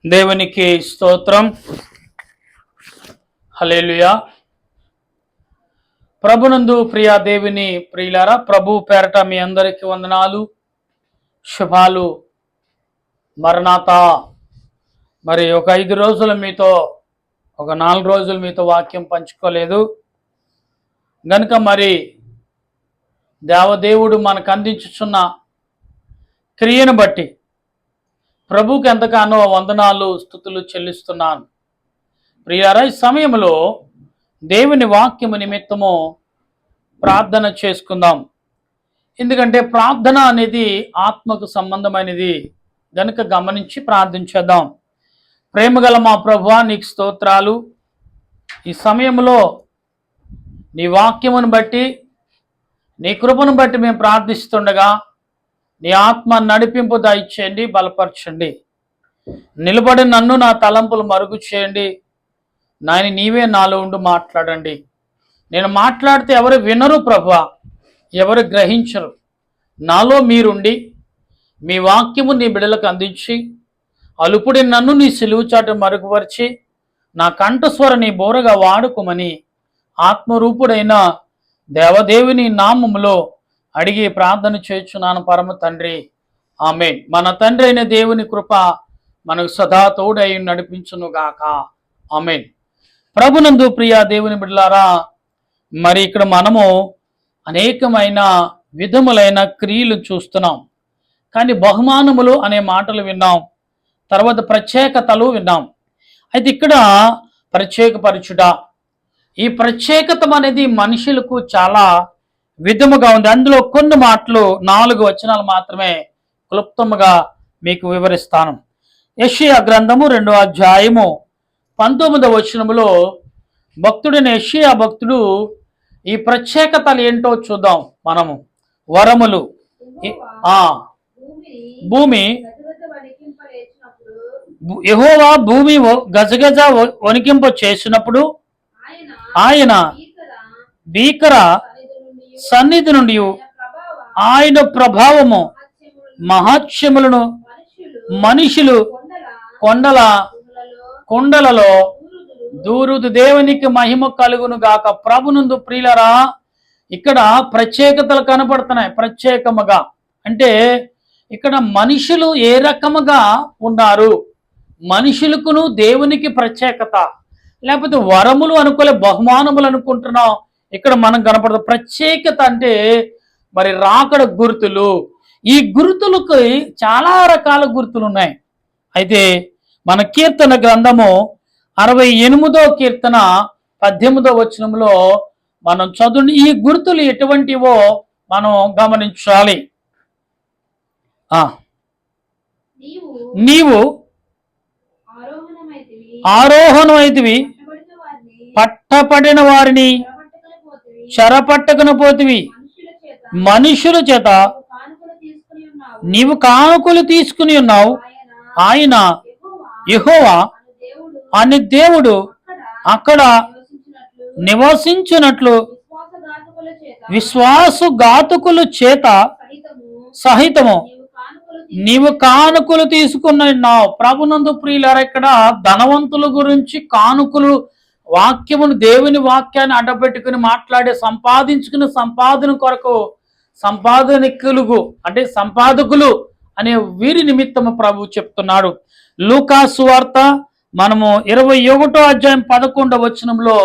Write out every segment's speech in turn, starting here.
దేవునికి స్తోత్రం. హల్లెలూయా. ప్రభునందు ప్రియా దేవుని ప్రియులారా, ప్రభు పేరట మీ అందరికీ వందనాలు, శుభాలు. మరణాత మరి ఒక 5 రోజులు మీతో, ఒక 4 రోజులు మీతో వాక్యం పంచుకోలేదు గనుక మరి దేవదేవుడు మనకు అందించుచున్న క్రియను బట్టి ప్రభుకి ఎంతగానో వందనాలు, స్తుతులు చెల్లిస్తున్నాను. ప్రియారా, ఈ సమయంలో దేవుని వాక్యము నిమిత్తము ప్రార్థన చేసుకుందాం. ఎందుకంటే ప్రార్థన అనేది ఆత్మకు సంబంధమైనది గనుక గమనించి ప్రార్థించేద్దాం. ప్రేమగల మా ప్రభువా, నీకు స్తోత్రాలు. ఈ సమయంలో నీ వాక్యమును బట్టి, నీ కృపను బట్టి మేము ప్రార్థిస్తుండగా నీ ఆత్మ నడిపింపు దయచేయండి, బలపరచండి. నిలబడి నన్ను, నా తలంపులు మరుగు చేయండి. నాయన, నీవే నాలో ఉండి మాట్లాడండి. నేను మాట్లాడితే ఎవరు వినరు ప్రభువా, ఎవరు గ్రహించరు. నాలో మీరుండి మీ వాక్యము నీ బిడ్డలకు అందించి, అలుపుడి నన్ను నీ సిలువు చాటు మరుగుపరిచి, నా కంఠస్వర నీ బోరగా వాడుకోమని ఆత్మరూపుడైన దేవదేవుని నామములో అడిగి ప్రార్థన చేయుచున్నాను పరమ తండ్రి, ఆమేన్. మన తండ్రి అయిన దేవుని కృప మనకు సదా తోడై నడిపించును గాక, ఆమేన్. ప్రభునందు ప్రియా దేవుని బిడ్డలారా, మరి ఇక్కడ మనము అనేకమైన విధములైన క్రియలు చూస్తున్నాం. కానీ బహుమానములు అనే మాటలు విన్నాం, తర్వాత ప్రత్యేకతలు విన్నాం. అయితే ఇక్కడ ప్రత్యేకపరచుట, ఈ ప్రత్యేకత అనేది మనుషులకు చాలా విధముగా ఉంది. అందులో కొన్ని మాటలు, 4 వచనాలు మాత్రమే క్లుప్తముగా మీకు వివరిస్తాను. యెషయా గ్రంథము 2వ అధ్యాయము 19వ వచనములో భక్తుడైన యెషయా భక్తుడు ఈ ప్రత్యేకతలు ఏంటో చూద్దాం. మనము వరములు, భూమి, యెహోవా భూమి గజగజ వణికింప చేసినప్పుడు ఆయన భీకర సన్నిధి నుండి ఆయన ప్రభావము మహాత్మ్యములను మనుషులు కొండలలో దూరుదు. దేవునికి మహిమ కలుగును గాక. ప్రభునందు ప్రియులరా, ఇక్కడ ప్రత్యేకతలు కనబడుతున్నాయి. ప్రత్యేకముగా అంటే ఇక్కడ మనుషులు ఏ రకముగా ఉన్నారు, మనుషులకును దేవునికి ప్రత్యేకత, లేకపోతే వరములు అనుకోలే, బహుమానములు అనుకుంటున్నాం. ఇక్కడ మనం కనపడదు. ప్రత్యేకత అంటే మరి రాకడ గుర్తులు. ఈ గుర్తులకు చాలా రకాల గుర్తులు ఉన్నాయి. అయితే మన కీర్తన గ్రంథము 68వ కీర్తన 18వ వచనంలో మనం చదువు. ఈ గుర్తులు ఎటువంటివో మనం గమనించాలి. నీవు ఆరోహణమైతివి, పట్టపడిన వారిని చెరపట్టకున పోతివి, మనుషుల చేత నీవు కానుకలు తీసుకుని ఉన్నావు. ఆయన యెహోవా అని దేవుడు అక్కడ నివసించినట్లు విశ్వాసఘాతకుల చేత సహితము నీవు కానుకలు తీసుకున్నావు. ప్రభునందు ప్రియులారా, ఇక్కడ ధనవంతుల గురించి కానుకలు, వాక్యమును, దేవుని వాక్యాన్ని అడ్డపెట్టుకుని మాట్లాడే సంపాదించుకున్న సంపాదన కొరకు సంపాదనికులు అంటే సంపాదకులు అనే వీరి నిమిత్తము ప్రభు చెప్తున్నాడు. లూకా సువార్త మనము 21వ అధ్యాయం 11వ వచనంలో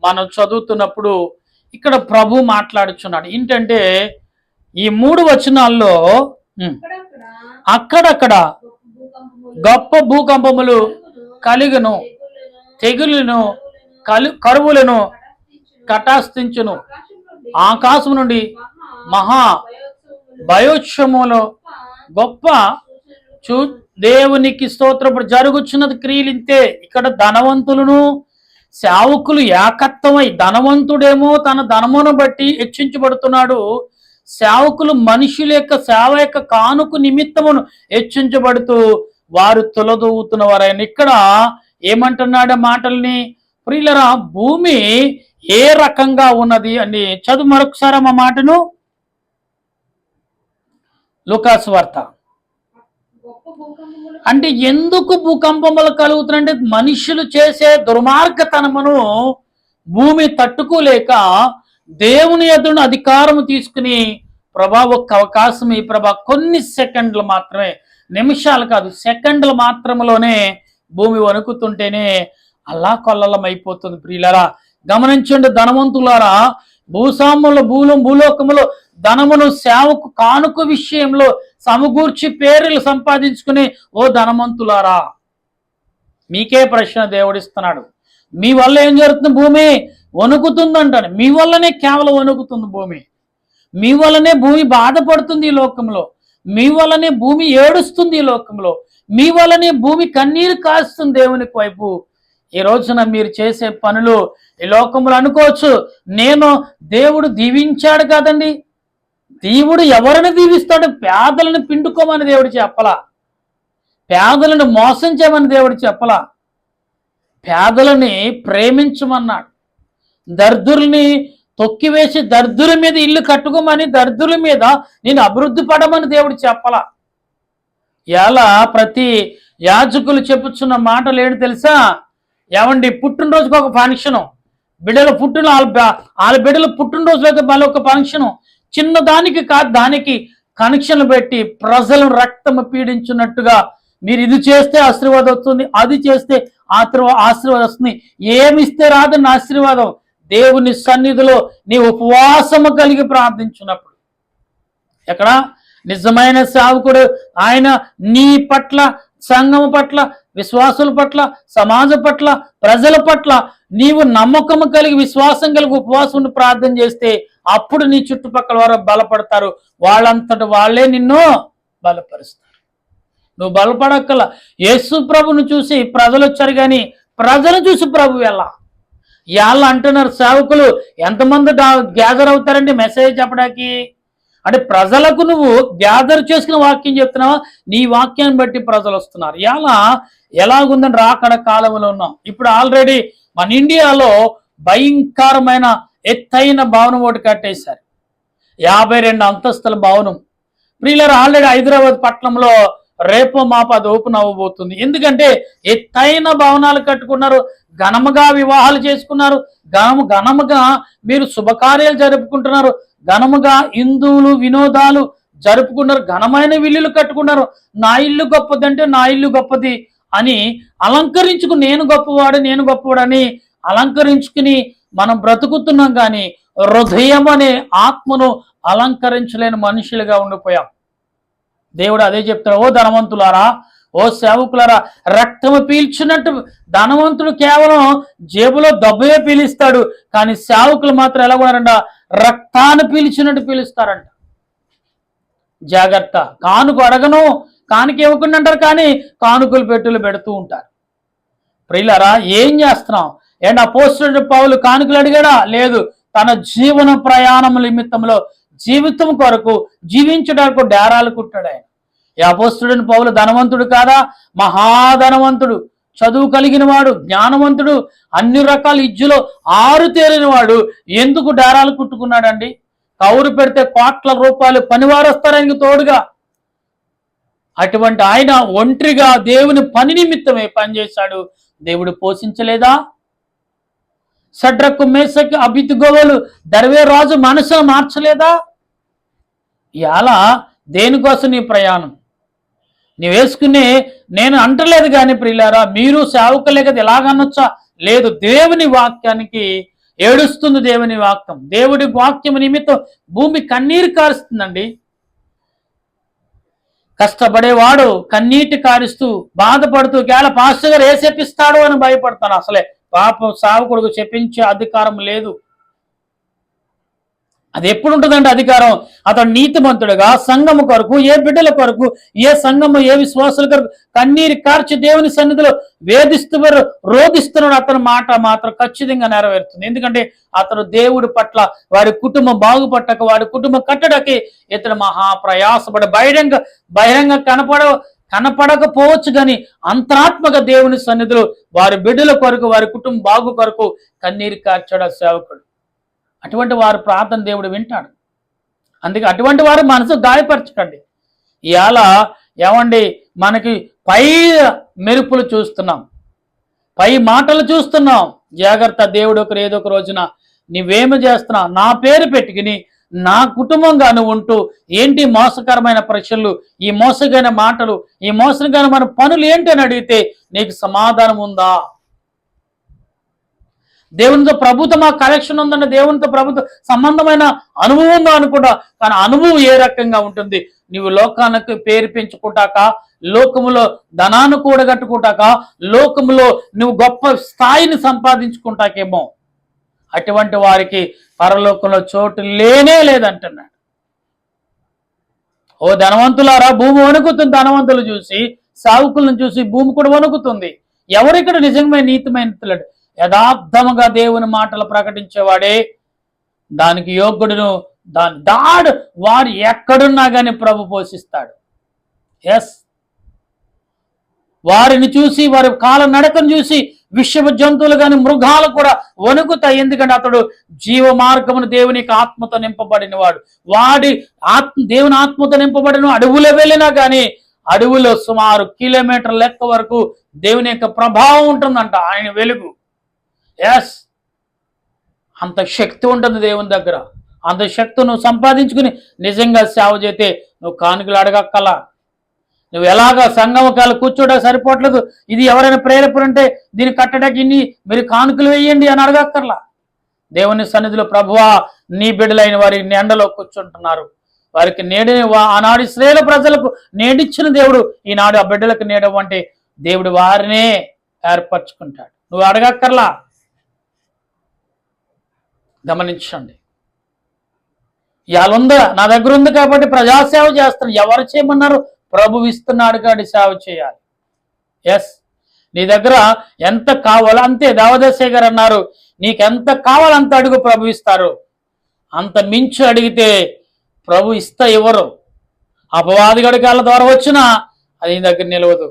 మనం చదువుతున్నప్పుడు ఇక్కడ ప్రభు మాట్లాడుచున్నాడు. ఏంటంటే ఈ 3 వచనాల్లో అక్కడక్కడ గొప్ప భూకంపములు కలిగను, తెగులును, కరువులను కటాస్థించును, ఆకాశం నుండి మహా భయోత్సవములు గొప్ప దేవునికి స్తోత్రము జరుగుచున్నది క్రియలింతే. ఇక్కడ ధనవంతులను సేవకులు ఏకత్వమై, ధనవంతుడేమో తన ధనమును బట్టి హెచ్చించబడుతున్నాడు, సేవకులు మనుషుల యొక్క సేవ యొక్క కానుక నిమిత్తమును హెచ్చించబడుతూ వారు తొలదూతున్న వారైన. ఇక్కడ ఏమంటున్నాడు మాటల్ని? ప్రియులరా, భూమి ఏ రకంగా ఉన్నది అని చదువు మరొకసారి మా మాటను. లూకా సువార్త అంటే ఎందుకు భూకంపములు కలుగుతున్నాయంటే మనుషులు చేసే దుర్మార్గతనమును భూమి తట్టుకోలేక దేవుని ఎదురును అధికారం తీసుకుని ప్రభా ఒక్క అవకాశం ఈ ప్రభా కొన్ని సెకండ్లు మాత్రమే, నిమిషాలు కాదు సెకండ్లు మాత్రములోనే భూమి వణుకుతుంటేనే అల్లా కొల్లలం అయిపోతుంది. ప్రియులారా గమనించండి, ధనవంతులారా భూలోకములో ధనమును సేవకు కానుక విషయంలో సమకూర్చి పేర్లు సంపాదించుకుని ఓ ధనవంతులారా మీకే ప్రశ్న దేవుడిస్తున్నాడు. మీ వల్ల ఏం జరుగుతుంది? భూమి వణుకుతుందంటాడు. మీ వల్లనే కేవలం వణుకుతుంది భూమి. మీ వల్లనే భూమి బాధపడుతుంది ఈ లోకంలో. మీ వల్లనే భూమి ఏడుస్తుంది ఈ లోకంలో. మీ వల్లనే భూమి కన్నీరు కాస్తుంది దేవునికి వైపు. ఈ రోజున మీరు చేసే పనులు ఈ లోకంలో అనుకోవచ్చు, నేను దేవుడు దీవించాడు కాదండి. దేవుడు ఎవరిని దీవిస్తాడు? పేదలను పిండుకోమని దేవుడు చెప్పలా, పేదలను మోసం చేయమని దేవుడు చెప్పలా, పేదలని ప్రేమించమన్నాడు. దరిద్రుల్ని తొక్కివేసి దరిద్రుల మీద ఇల్లు కట్టుకోమని, దరిద్రుల మీద నేను అభివృద్ధి పడమని దేవుడు చెప్పలా. ఇలా ప్రతి యాజకులు చెప్పుచున్న మాటలు ఏంటి తెలుసా? ఏమండి, పుట్టినరోజుకి ఒక ఫంక్షను, బిడ్డల వాళ్ళ బిడ్డల పుట్టినరోజులైతే మళ్ళీ ఒక ఫంక్షను, చిన్నదానికి కాదు దానికి కనెక్షన్లు పెట్టి ప్రజలను రక్తము పీడించున్నట్టుగా మీరు ఇది చేస్తే ఆశీర్వాదం వస్తుంది, అది చేస్తే ఆశీర్వాదం వస్తుంది. ఏమిస్తే రాదని ఆశీర్వాదం దేవుని సన్నిధిలో నీ ఉపవాసము కలిగి ప్రార్థించున్నప్పుడు. ఎక్కడ నిజమైన సేవకుడు ఆయన నీ పట్ల, సంఘం పట్ల, విశ్వాసుల పట్ల, సమాజం పట్ల, ప్రజల పట్ల నీవు నమ్మకం కలిగి విశ్వాసం కలిగి ఉపవాసం ప్రార్థన చేస్తే అప్పుడు నీ చుట్టుపక్కల వారు బలపడతారు. వాళ్ళంతటి వాళ్ళే నిన్ను బలపరుస్తారు. నువ్వు బలపడక్కల. యేసు ప్రభును చూసి ప్రజలు వచ్చారు కానీ ప్రజలు చూసి ప్రభు ఎలా అంటున్నారు సేవకులు ఎంతమంది గ్యాదర్ అవుతారండి మెసేజ్ చెప్పడానికి? అంటే ప్రజలకు నువ్వు గ్యాదర్ చేసుకున్న వాక్యం చెప్తున్నావా? నీ వాక్యాన్ని బట్టి ప్రజలు వస్తున్నారు. ఎలాగుందని రాకడ కాలంలో ఉన్నాం. ఇప్పుడు ఆల్రెడీ మన ఇండియాలో భయంకరమైన ఎత్తైన భవనం ఒకటి కట్టేశారు, 52 అంతస్తుల భవనం. ప్రియులారా ఆల్రెడీ హైదరాబాద్ పట్టణంలో రేపో మాప అది ఓపెన్ అవ్వబోతుంది. ఎందుకంటే ఎత్తైన భవనాలు కట్టుకున్నారు, ఘనముగా వివాహాలు చేసుకున్నారు, ఘనముగా మీరు శుభకార్యాలు జరుపుకుంటున్నారు, ఘనముగా హిందువులు వినోదాలు జరుపుకున్నారు, ఘనమైన ఇల్లులు కట్టుకున్నారు. నా ఇల్లు గొప్పదంటే నా ఇల్లు గొప్పది అని అలంకరించుకుని నేను గొప్పవాడని అలంకరించుకుని మనం బ్రతుకుతున్నాం. కానీ హృదయం అనే ఆత్మను అలంకరించలేని మనుషులుగా ఉండిపోయాం. దేవుడు అదే చెప్తాడు, ఓ ధనవంతులారా, ఓ సేవకులారా, రక్తము పీల్చినట్టు ధనవంతుడు కేవలం జేబులో దబ్బయే పీలిస్తాడు, కానీ సేవకులు మాత్రం ఎలా ఉన్నారంట? రక్తాన్ని పీల్చినట్టు పీలుస్తారంట. జాగ్రత్త. కానుక అడగను, కానుక ఇవ్వకుండా అంటారు, కానీ కానుకలు పెడుతూ ఉంటారు. ప్రియులారా ఏం చేస్తున్నాం? అపోస్తలుడైన పౌలు కానుకలు అడిగాడా? లేదు. తన జీవన ప్రయాణం నిమిత్తంలో జీవితం కొరకు జీవించడానికి డేరాలు కుట్టాడు ఆయన. ఈ అపోస్తలుడైన పౌలు ధనవంతుడు కాదా? మహాధనవంతుడు, చదువు కలిగిన వాడు, జ్ఞానవంతుడు, అన్ని రకాల ఇజ్జులో ఆరుతేరిన వాడు. ఎందుకు డేరాలు కుట్టుకున్నాడండి? కౌరు పెడితే కోట్ల రూపాయలు పనివారు వస్తారానికి తోడుగా. అటువంటి ఆయన ఒంటరిగా దేవుని పని నిమిత్తమే పనిచేశాడు. దేవుడు పోషించలేదా? షడ్రకు మేషకు అబేద్నెగోలు దర్వే రాజు మనసును మార్చలేదా? ఇలా దేనికోసం నీ ప్రయాణం? నీవు వేసుకునే నేను అంటలేదు కానీ ప్రియులారా, మీరు సేవకులే కదా ఎలాగనొచ్చా? లేదు. దేవుని వాక్యానికి ఏడుస్తుంది. దేవుని వాక్యం, దేవుడి వాక్యం నిమిత్తం భూమి కన్నీరు కారుస్తుందండి. కష్టపడేవాడు కన్నీటి కారుస్తూ బాధపడుతూ పాస్టర్ గారు ఏ చెప్పిస్తాడు అని భయపడతాను. అసలే పాపం సేవకుడికి చెప్పించే అధికారం లేదు. అది ఎప్పుడు ఉంటుందంటే అధికారం అతడు నీతిమంతుడుగా సంఘము కొరకు, ఏ బిడ్డల కొరకు, ఏ సంఘము, ఏ విశ్వాసుల కొరకు కన్నీరు కార్చి దేవుని సన్నిధిలో రోధిస్తున్నాడు. అతని మాట మాత్రం ఖచ్చితంగా నెరవేరుతుంది. ఎందుకంటే అతను దేవుడి పట్ల, వారి కుటుంబం బాగుపట్టక, వారి కుటుంబం కట్టడానికి ఇతను మహాప్రయాసపడ బహిరంగ కనపడకపోవచ్చు కానీ అంతరాత్మక దేవుని సన్నిధిలో వారి బిడ్డల కొరకు, వారి కుటుంబం బాగు కొరకు కన్నీరు కార్చాడు ఆ సేవకుడు. అటువంటి వారు ప్రార్థన దేవుడు వింటాడు. అందుకే అటువంటి వారు మనసు గాయపరచకండి. ఇవాళ మనకి పై మెరుపులు చూస్తున్నాం, పై మాటలు చూస్తున్నాం. జాగ్రత్త, దేవుడు ఒకరు ఏదో ఒక రోజున నువ్వేమి చేస్తున్నావు, నా పేరు పెట్టుకుని నా కుటుంబంగా నువ్వు ఉంటూ ఏంటి మోసకరమైన ప్రశ్నలు, ఈ మోసమైన మాటలు, ఈ మోసకరమైన పనులు ఏంటి అని అడిగితే నీకు సమాధానం ఉందా? దేవునితో ప్రభుత్వ మా కనెక్షన్ ఉందంటే దేవునితో ప్రభుత్వ సంబంధమైన అనుభవం ఉందా అనుకుంటా. కానీ అనుభవం ఏ రకంగా ఉంటుంది? నువ్వు లోకానికి పేరు పెంచుకుంటాక, లోకములో ధనాన్ని కూడగట్టుకుంటాక, లోకములో నువ్వు గొప్ప స్థాయిని సంపాదించుకుంటాకేమో. అటువంటి వారికి పరలోకంలో చోటు లేనే లేదంటున్నాడు. ఓ ధనవంతులారా, భూమి వణుకుతుంది. ధనవంతులు చూసి, సావుకులను చూసి భూమి కూడా వణుకుతుంది. ఎవరిక్కడ నిజంగా నీతిమైన యథార్థముగా దేవుని మాటలు ప్రకటించేవాడే దానికి యోగ్యుడును. దాడు వారు ఎక్కడున్నా కానీ ప్రభు పోషిస్తాడు. ఎస్, వారిని చూసి, వారి కాల నడకను చూసి విషమ జంతువులు కానీ మృగాలు కూడా వణుకుతాయి. ఎందుకంటే అతడు జీవ మార్గమును దేవునికి ఆత్మతో నింపబడిన వాడు. దేవుని ఆత్మతో నింపబడిన అడవులో వెళ్ళినా కానీ అడవులో సుమారు కిలోమీటర్ లెక్క వరకు దేవుని యొక్క ప్రభావం ఉంటుందంట, ఆయన వెలుగు. ఎస్, అంత శక్తి ఉంటుంది దేవుని దగ్గర. అంత శక్తి నువ్వు సంపాదించుకుని నిజంగా సేవ చేస్తే నువ్వు కానుకలు అడగక్కలా. నువ్వు ఎలాగా సంగమకాలు కూర్చోడానికి సరిపోవట్లేదు, ఇది ఎవరైనా ప్రేరేపణ ఉంటే దీన్ని కట్టడానికి ఇన్ని మీరు కానుకలు వేయండి అని అడగక్కర్లా. దేవుని సన్నిధిలో ప్రభువా, నీ బిడ్డలైన వారి ఎండలో కూర్చుంటున్నారు, వారికి నేడని ఆనాడు ఇశ్రాయేలు ప్రజలకు నేడిచ్చిన దేవుడు ఈనాడు ఆ బిడ్డలకు నేడవంటే దేవుడు వారినే ఏర్పరచుకుంటాడు. నువ్వు అడగక్కర్లా. గమనించండి, ఇవాళ ఉందా, నా దగ్గర ఉంది కాబట్టి ప్రజాసేవ చేస్తాను. ఎవరు చేయమన్నారు? ప్రభు ఇస్తున్నాడు కాబట్టి సేవ చేయాలి. ఎస్, నీ దగ్గర ఎంత కావాలో అంతే. దేవదాసే గారు అన్నారు, నీకెంత కావాలంత అడుగు, ప్రభు ఇస్తారు. అంత మించి అడిగితే ప్రభు ఇవ్వరు. అపవాది గడికాల ద్వారా వచ్చినా అది నీ దగ్గర నిలవదు.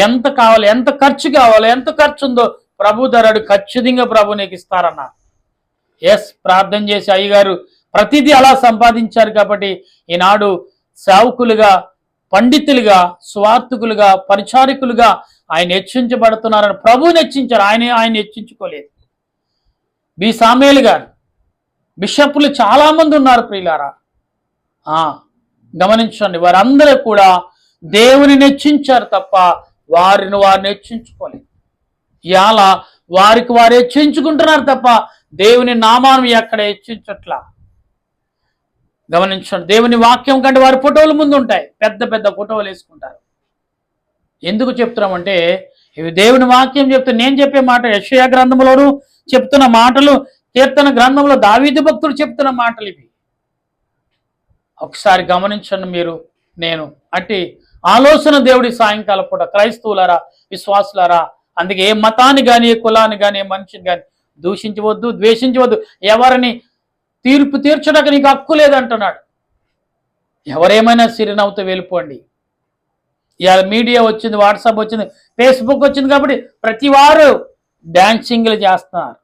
ఎంత కావాలి, ఎంత ఖర్చు కావాలో, ఎంత ఖర్చు ఉందో ప్రభు ధరడు, ఖచ్చితంగా ప్రభు నీకు ఇస్తారన్నారు. ఎస్, ప్రార్థన చేసి అయ్యగారు ప్రతిదీ అలా సంపాదించారు కాబట్టి ఈనాడు సేవకులుగా, పండితులుగా, స్వార్థకులుగా, పరిచారికులుగా ఆయన హెచ్చించబడుతున్నారని ప్రభువుని హెచ్చించారు. ఆయన హెచ్చించుకోలేదు. బి సామేలు గారు, బిషప్పులు చాలా మంది ఉన్నారు ప్రియులారా. గమనించండి, వారందరూ కూడా దేవుని హెచ్చించారు తప్ప వారిని హెచ్చించుకోలేదు. ఇవాళ వారికి వారు హెచ్చించుకుంటున్నారు తప్ప దేవుని నామాన్ని ఎక్కడ హెచ్చించట్లా. గమనించండి, దేవుని వాక్యం కంటే వారి ఫోటోలు ముందు ఉంటాయి, పెద్ద పెద్ద ఫోటోలు వేసుకుంటారు. ఎందుకు చెప్తున్నామంటే ఇవి దేవుని వాక్యం చెప్తే, నేను చెప్పే మాట యెషయా గ్రంథంలోనూ చెప్తున్న మాటలు, కీర్తన గ్రంథంలో దావీదు భక్తుడు చెప్తున్న మాటలు ఇవి. ఒకసారి గమనించండి మీరు, నేను అంటే ఆలోచన దేవుడి సాయంకాలం పూట క్రైస్తవులారా, విశ్వాసులారా. అందుకే ఏ మతాన్ని కానీ, ఏ కులాన్ని కానీ, ఏ మనిషిని కానీ దూషించవద్దు, ద్వేషించవద్దు. ఎవరిని తీర్పు తీర్చడానికి నీకు హక్కు లేదంటున్నాడు. ఎవరేమైనా సిరినవ్వుతూ వెళ్ళిపోండి. ఇవాళ మీడియా వచ్చింది, వాట్సాప్ వచ్చింది, ఫేస్బుక్ వచ్చింది కాబట్టి ప్రతి వారు డాన్సింగ్లు చేస్తున్నారు.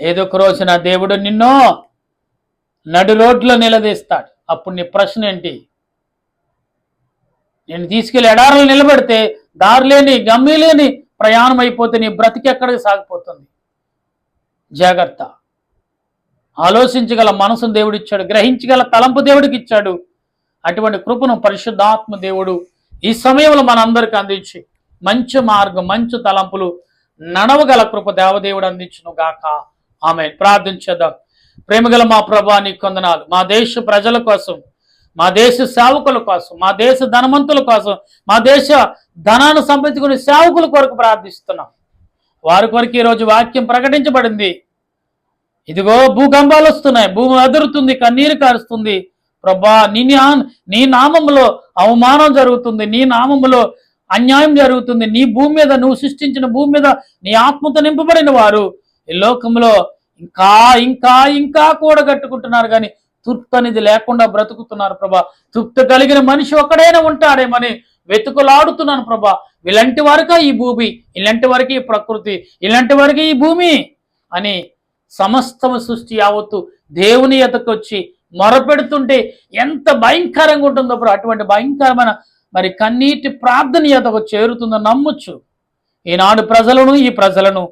ఏదో ఒక రోజున దేవుడు నిన్ను నడు రోడ్లో నిలదీస్తాడు. అప్పుడు నీ ప్రశ్న ఏంటి? నేను తీసుకెళ్లి ఎడారులు నిలబెడితే దారిలేని గమ్యలేని ప్రయాణం అయిపోతే నీ బ్రతికి ఎక్కడికి సాగిపోతుంది? జాగ్రత్త. ఆలోచించగల మనసును దేవుడిచ్చాడు, గ్రహించగల తలంపు దేవుడికి ఇచ్చాడు. అటువంటి కృపను పరిశుద్ధాత్మ దేవుడు ఈ సమయంలో మనందరికీ అందించి మంచి మార్గం, మంచి తలంపులు నడవగల కృప దేవదేవుడు అందించును గాక. ఆమేన్. ప్రార్థించేద్దాం. ప్రేమగల మా ప్రభా, నీకు వందనాలు. మా దేశ ప్రజల కోసం, మా దేశ సేవకుల కోసం, మా దేశ ధనవంతుల కోసం, మా దేశ ధనాన్ని సంపాదించుకునే సేవకుల కొరకు ప్రార్థిస్తున్నాం. వారి కొరకు ఈరోజు వాక్యం ప్రకటించబడింది. ఇదిగో భూకంపాలు వస్తున్నాయి, భూమి అదురుతుంది, కన్నీరు కారుస్తుంది. ప్రభా, నీ నామములో అవమానం జరుగుతుంది, నీ నామములో అన్యాయం జరుగుతుంది. నీ భూమి మీద, నువ్వు సృష్టించిన భూమి మీద నీ ఆత్మతో నింపబడిన వారు ఈ లోకంలో ఇంకా ఇంకా ఇంకా కూడగట్టుకుంటున్నారు, కానీ తృప్తి అనేది లేకుండా బ్రతుకుతున్నారు. ప్రభా, తృప్తి కలిగిన మనిషి ఒక్కడైనా ఉంటాడేమని వెతుకులాడుతున్నాను ప్రభా. ఇలాంటి వరకే ఈ భూమి, ఇలాంటి వరకే ఈ ప్రకృతి, ఇలాంటి వరకే ఈ భూమి అని సమస్తము సృష్టి యావత్తు దేవుని ఎదుకొచ్చి మొరపెడుతుంటే ఎంత భయంకరంగా ఉంటుందో ప్రభు. అటువంటి భయంకరమైన మరి కన్నీటి ప్రార్థన ఎదకు చేరుతుందని నమ్మొచ్చు. ఈనాడు ఈ ప్రజలను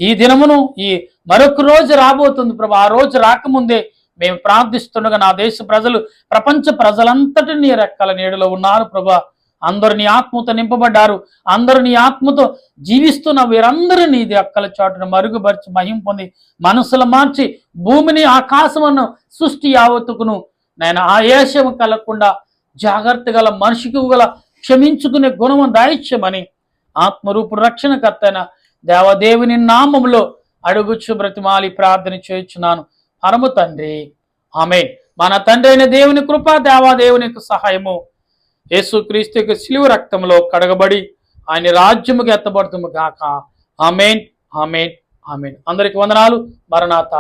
ఈ దినమును ఈ మరొక రోజు రాబోతుంది ప్రభా. ఆ రోజు రాకముందే మేము ప్రార్థిస్తుండగా నా దేశ ప్రజలు, ప్రపంచ ప్రజలంతటి నీ రెక్కల నీడలో ఉన్నారు ప్రభా. అందరూ నీ ఆత్మతో నింపబడ్డారు. అందరూ నీ ఆత్మతో జీవిస్తున్న వీరందరూ నీ రెక్కల చాటును మరుగుపరిచి మహిం పొంది మనసులు మార్చి భూమిని ఆకాశమును సృష్టి యావత్తుకును నేను ఆయాసము కలగకుండా జాగ్రత్త గల మనిషికి గల క్షమించుకునే గుణము దాయిత్యమని ఆత్మరూపుడు రక్షణకర్తైన దేవదేవుని నామములో అడుగుచు బ్రతిమాలి ప్రార్థన చేయుచున్నాను పరమ తండ్రి, ఆమేన్. మన తండ్రి అయిన దేవుని కృప, దేవాదేవుని యొక్క సహాయము, యేసుక్రీస్తు యొక్క శిలువ రక్తంలో కడగబడి ఆయన రాజ్యముకి ఎత్తబడుతుము గాక. ఆమేన్, ఆమేన్, ఆమేన్. అందరికి వందనాలు. మరణాత.